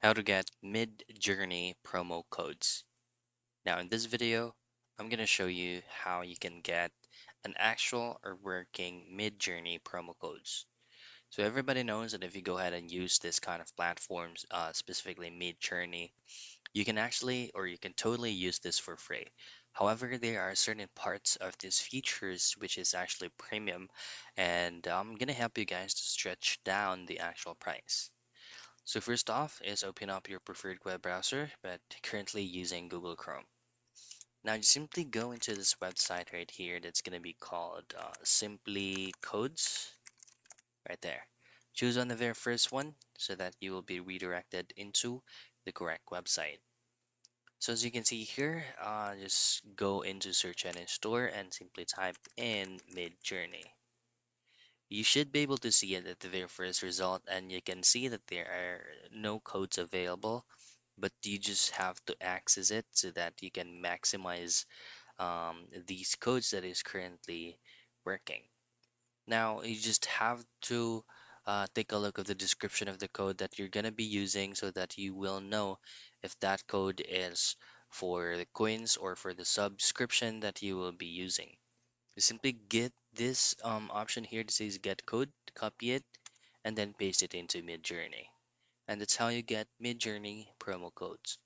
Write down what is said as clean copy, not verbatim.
How to get Midjourney promo codes. Now in this video, I'm going to show you how you can get an actual or working Midjourney promo codes. So everybody knows that if you go ahead and use this kind of platforms, specifically Midjourney, you can actually or you can totally use this for free. However, there are certain parts of these features which is actually premium, and I'm going to help you guys to stretch down the actual price. So first off is open up your preferred web browser, but currently using Google Chrome. Now you simply go into this website right here that's going to be called Simply Codes, right there. Choose on the very first one so that you will be redirected into the correct website. So as you can see here, just go into search engine store and simply type in Midjourney. You should be able to see it at the very first result, and you can see that there are no codes available, but you just have to access it so that you can maximize these codes that is currently working. Now, you just have to take a look at the description of the code that you're going to be using so that you will know if that code is for the coins or for the subscription that you will be using. You simply get this option here that says get code, copy it, and then paste it into Midjourney. And that's how you get Midjourney promo codes.